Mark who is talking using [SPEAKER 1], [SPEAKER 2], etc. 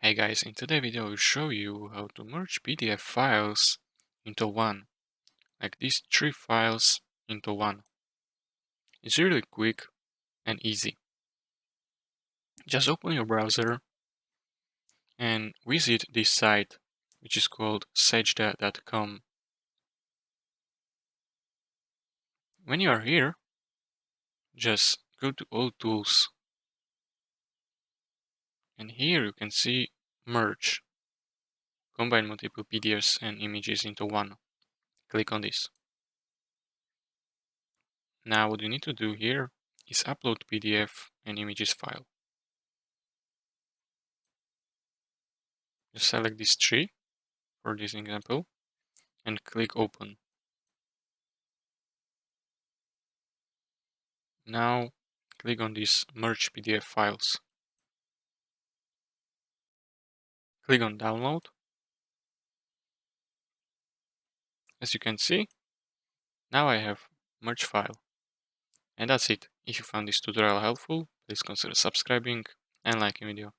[SPEAKER 1] Hey guys, in today's video I will show you how to merge PDF files into one, like these three files into one. It's really quick and easy. Just open your browser and visit this site, which is called sajda.com. When you are here, just go to All Tools, and here you can see Merge, combine multiple PDFs and images into one. Click on this. Now what you need to do here is upload PDF and images file. Just select these three for this example and click open. Now click on this merge PDF files. Click on download. As you can see, now I have merge file. And that's it. If you found this tutorial helpful, please consider subscribing and liking video.